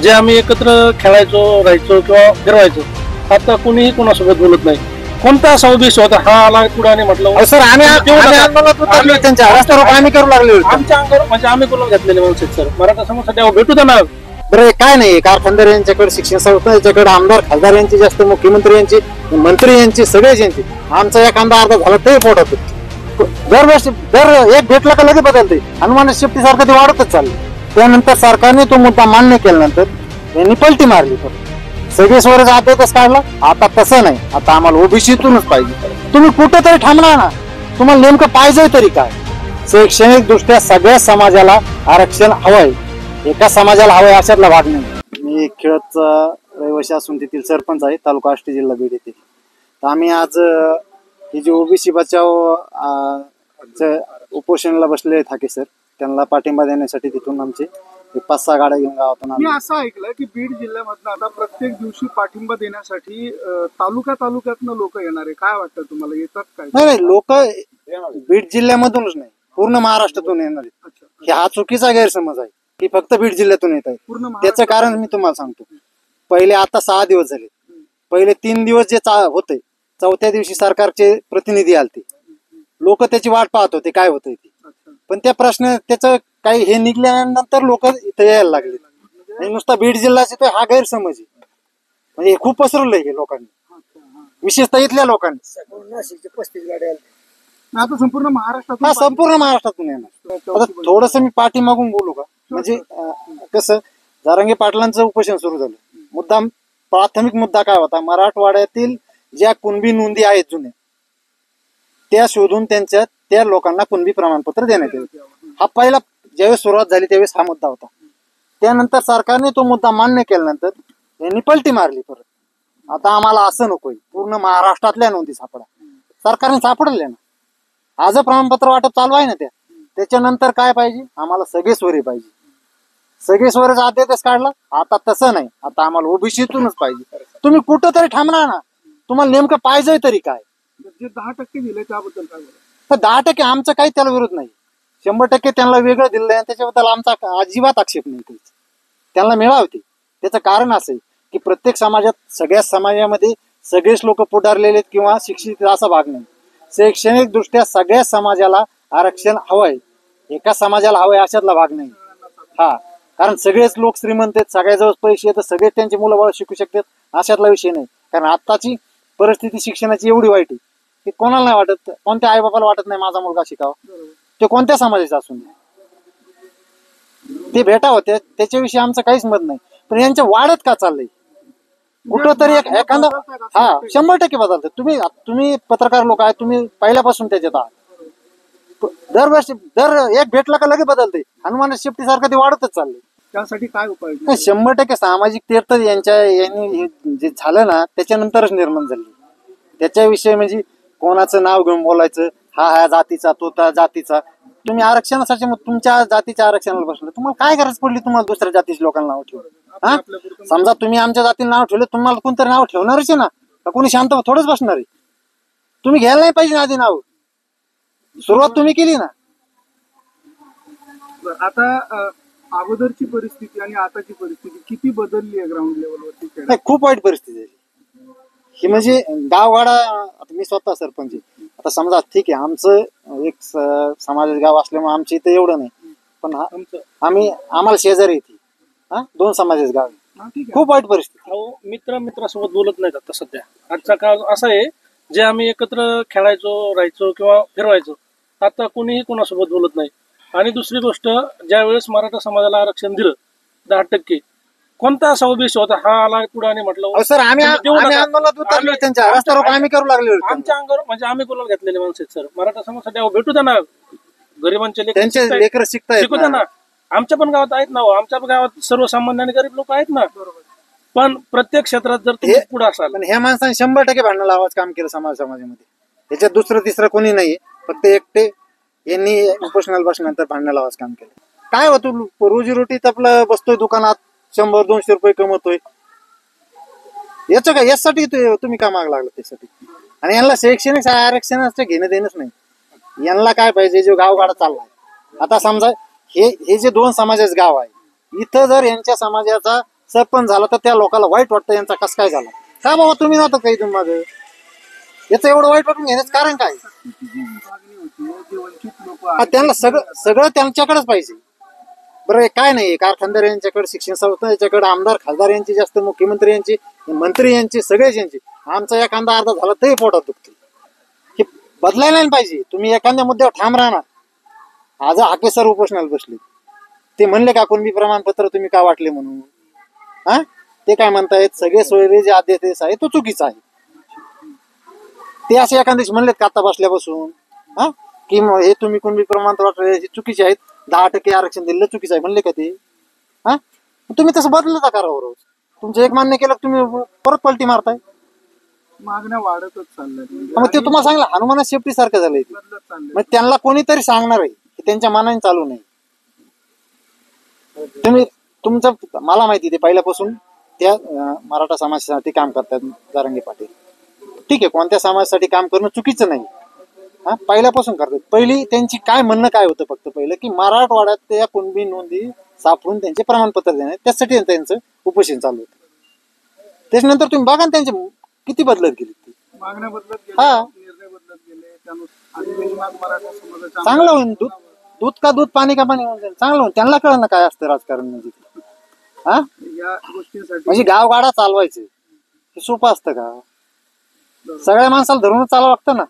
जे आम्ही एकत्र खेळायचो राहायचो किंवा फिरवायचो, आता कोणीही कोणासोबत बोलत नाही. कोणता असा उद्देश होता हा आला पुढे आणि म्हटलं सर आम्ही आंदोलनात उतरलो, त्यांच्या रस्त्यावर आम्ही करू लागले. आमच्या अंगावर म्हणजे आम्ही बोलून घेतलेले माणसं सर. मराठा समाजासाठी भेटू द्या ना. बरं काय नाही, कारखानदार यांच्याकडे, शिक्षण संस्था यांच्याकडे, आमदार खासदार यांची जास्त, मुख्यमंत्री यांची, मंत्री यांची, सगळेच यांची. आमचा एखादा अर्धा झाला तरी पोटात. दरवर्षी एक भेटला का लगेच बदलते. हनुमान शेपटी सारखं ते वाढतच चाललं. त्यानंतर सरकारने तो मुद्दा मान्य केल्यानंतर यांनी पलटी मारली. सगळे स्वराज आदेश काढला. आता तसं नाही, आता आम्हाला ओबीसीतूनच पाहिजे. तुम्ही कुठं तरी थांबणार ना, तुम्हाला नेमकं पाहिजे तरी काय. शैक्षणिक दृष्ट्या सगळ्या समाजाला आरक्षण हवंय, एका समाजाला हवंय अशातला भाग नाही. मी खेळचा रहिवासी असून तेथील सरपंच आहे, तालुका आष्टी, जिल्हा बीड येथे. तर आम्ही आज हे जे ओबीसी बचाव उपोषणाला बसले ठाके सर, त्यांना पाठिंबा देण्यासाठी तिथून आमचे 5-6 गाड्या घेऊन गावातून. मी असं ऐकलं की बीड जिल्ह्यामधनं आता प्रत्येक दिवशी पाठिंबा देण्यासाठी तालुक्यातनं लोक येणार आहे. काय वाटतं तुम्हाला, येतात काय? नाही, लोक बीड जिल्ह्यामधूनच नाही, पूर्ण महाराष्ट्रातून येणार आहेत. हा चुकीचा गैरसमज आहे की फक्त बीड जिल्ह्यातून येत आहे. त्याचं कारण मी तुम्हाला सांगतो. पहिले आता 6 दिवस झाले. पहिले 3 दिवस जे होते, 4थ्या दिवशी सरकारचे प्रतिनिधी आलते. लोक त्याची वाट पाहत होते काय होतंय ते. पण त्या त्याचं काही हे निघल्यानंतर लोक इथे यायला लागले. आणि नुसता बीड जिल्हाच येतोय हा गैरसमज आहे. म्हणजे हे खूप पसरवलंय हे लोकांनी, विशेषतः इथल्या लोकांनी. 35 गाड्या आता संपूर्ण महाराष्ट्रातून, संपूर्ण महाराष्ट्रातून येणार. आता थोडस मी पाठीमागून बोलू का? म्हणजे कसं, जारंगे पाटलांचं उपोषण सुरू झालं. प्राथमिक मुद्दा काय होता? मराठवाड्यातील ज्या कुणबी नोंदी आहेत जुन्या, त्या शोधून त्या लोकांना कुणबी प्रमाणपत्र देण्यात येईल. हा पहिला ज्यावेळेस सुरुवात झाली त्यावेळेस हा मुद्दा होता. त्यानंतर सरकारने तो मुद्दा मान्य केल्यानंतर यांनी पलटी मारली परत. आता आम्हाला असं नकोय, पूर्ण महाराष्ट्रातल्या नोंदी सापडा. सरकारने सापडले ना, आज प्रमाणपत्र वाटप चालू आहे ना. त्याच्यानंतर काय पाहिजे? आम्हाला सगळे स्वरे पाहिजे. सगळे स्वरच आदेश काढला. आता तसं नाही, आता आम्हाला ओबीसीतूनच पाहिजे. तुम्ही कुठं तरी थांबणार ना, तुम्हाला नेमकं पाहिजे तरी काय. जे 10% दिले त्याबद्दल काय बोला? तर 10% आमचं काही त्याला विरोध नाही. 100% त्यांना वेगळं दिलं आहे, त्याच्याबद्दल आमचा अजिबात आक्षेप नाही. त्यांना मिळावते. त्याचं कारण असं आहे की प्रत्येक समाजात, सगळ्या समाजामध्ये सगळेच लोक पुढारलेले किंवा शिक्षित असा भाग नाही. शैक्षणिक दृष्ट्या सगळ्या समाजाला आरक्षण हवंय, एका समाजाला हवंय अशातला भाग नाही. हा, कारण सगळेच लोक श्रीमंत आहेत, सगळ्याजवळ पैसे आहेत, सगळेच त्यांची मुलं बाळ शिकू शकतात अशातला विषय नाही. कारण आताची परिस्थिती शिक्षणाची एवढी वाईट आहे की कोणाला नाही वाटत, कोणत्या आई बापाला वाटत नाही माझा मुलगा शिकावा, ते कोणत्या समाजाचा असून ते भेटा होत्या. त्याच्याविषयी आमचं काहीच मत नाही. पण यांच्या वाढत का चाललंय? कुठं तरी एखादा 100% बदलतात. तुम्ही पत्रकार लोक आहेत, तुम्ही पहिल्यापासून त्याच्यात आहात. दरवर्षी एक भेटला का लगेच बदलते. हनुमान शेपटी सारखं ते वाढतच चाललंय. त्यासाठी काय उपाय? 100% सामाजिक तेर तर यांनी जे झालं ना त्याच्यानंतरच निर्माण झाली. त्याच्याविषयी म्हणजे कोणाचं नाव घेऊन बोलायचं, हा जातीचा, तो त्या जातीचा. तुम्ही आरक्षणासाठी तुमच्या जातीच्या आरक्षणाला बसलं, तुम्हाला काय गरज पडली तुम्हाला दुसऱ्या जातीच्या लोकांना नाव ठेवलं? हा, समजा तुम्ही आमच्या जातीला नाव ठेवलं, तुम्हाला कोणतरी नाव ठेवणारच आहे ना. का कोणी शांत थोडंच बसणार आहे? तुम्ही घ्यायला नाही पाहिजे आधी नाव. सुरुवात तुम्ही केली ना. आता अगोदरची परिस्थिती आणि आताची परिस्थिती किती बदलली आहे ग्राउंड लेवलवरती? नाही, खूप वाईट परिस्थिती आहे ही. म्हणजे गावगाडा, आता मी स्वतः सरपंच आहे. आता समजा ठीक आहे, आमचं एक समाजाचं गाव असल्यामुळे आमच्या इथं एवढं नाही, पण आम्हाला शेजारी येते 2 समाजाचं गाव. खूप वाईट परिस्थिती. मित्रासोबत बोलत नाहीत आता सध्या. आजचा काळ असा आहे, जे आम्ही एकत्र खेळायचो राहायचो किंवा फिरवायचो, आता कोणीही कोणासोबत बोलत नाही. आणि दुसरी गोष्ट, ज्या वेळेस मराठा समाजाला आरक्षण दिलं 10%, कोणता असा उद्देश होता हा आला पुढे आणि म्हटलं सर आम्ही आंदोलनात उतरलो, त्यांच्या रस्त्यावर आम्ही करू लागले. आमच्या अंगावर म्हणजे आम्ही बोलून घेतलेले माणसं सर. मराठा समाजासाठी भेटू द्या ना. गरिबांचे लेकर शिकू द्या ना. आमच्या पण गावात आहेत ना, आमच्या गावात सर्वसामान्य आणि गरीब लोक आहेत ना. पण प्रत्येक क्षेत्रात जर तुम्ही पुढे असाल, पण ह्या माणसाने 100% भांडण लावायचं काम केलं समाजामध्ये. त्याच्यात दुसरं तिसरं कोणी नाही, फक्त एकटे यांनी उपोषणाला बसल्यानंतर भांडण लावायचं काम केलं. काय होतं, रोजीरोटीत आपलं बसतोय दुकानात, 100-200 रुपये कमवतोय. यासाठी तुम्ही का माग लागला त्यासाठी? आणि यांना शैक्षणिक आरक्षणाचं घेणं देणंच नाही. यांना काय पाहिजे, जो गावगाडा चाललाय. आता समजा हे जे 2 समाजाचं गाव आहे, इथं जर यांच्या समाजाचा सरपंच झाला तर त्या लोकांना वाईट वाटतं यांचा कस काय झाला. का बाबा तुम्ही नव्हतं काही तुम्ही याचं एवढं वाईट वाटून घेण्याचं कारण काय. जी विभागणी होती जे वंचित लोक त्यांना सगळं त्यांच्याकडेच पाहिजे. बरं हे काय नाही, कारखानदार यांच्याकडे, शिक्षण संस्था यांच्याकडे, आमदार खासदार यांची जास्त, मुख्यमंत्री यांची, मंत्री यांची, सगळेच यांची. आमचा एखादा अर्धा झाला तरी पोटात दुखते. हे बदलायला नाही पाहिजे. तुम्ही एखाद्या मुद्द्यावर ठाम राहणार. आज हाके सर उपोषणाला बसले, ते म्हणले का कुणबी प्रमाणपत्र तुम्ही का वाटले म्हणून. हा ते काय म्हणतायत, सगळे सोयरे जे अध्यादेश आहे तो चुकीचा आहे. ते असे एखाद्या दिवशी म्हणलेत का आता बसल्यापासून हा की हे तुम्ही कुणबी प्रमाणपत्र चुकीचे आहेत, 10% आरक्षण दिलेलं चुकीचं आहे म्हणले का ते. हा तुम्ही तसं बदलता करा रोज. तुमचं एक मान्य केलं तुम्ही परत पलटी मारताय. मागण्या वाढतच चालल्यात म्हणजे मग ते तुम्हाला सांगलं हनुमाना सेफ्टी सारखं झालंय ते. बदलत चाललंय. मग त्यांना कोणीतरी सांगणार आहे की त्यांच्या मनाने चालू नाही. तुम्ही तुमचं मला माहिती ते पहिल्यापासून त्या मराठा समाजासाठी काम करतात जरांगे पाटील. ठीक आहे, कोणत्या समाजासाठी काम करणं चुकीचं नाही. हा पहिल्यापासून करतात. पहिली त्यांची काय म्हणणं काय होतं फक्त पहिलं की मराठवाड्यात त्या कुणबी नोंदी सापडून त्यांचे प्रमाणपत्र देणार, त्यासाठी त्यांचं उपोषण चालू होतं. त्याच्यानंतर तुम्ही बघा ना त्यांचे किती बदलत गेली ती. मागण्या बदलत हा. गेल्या, निर्णय बदलत गेले. त्यानुसार अधिवेशनात मराठा समाजाच्या चांगलं होईल. दूध का दूध, पाणी का पाणी होऊन जाईल. चांगलं होईल. त्यांना कळलं ना काय असतं राजकारण म्हणजे. हा या गोष्टींसाठी म्हणजे गावगाडा चालवायचं हे सोपं असतं का. सगळ्या माणसाला धरूनच चालावं लागतं ना.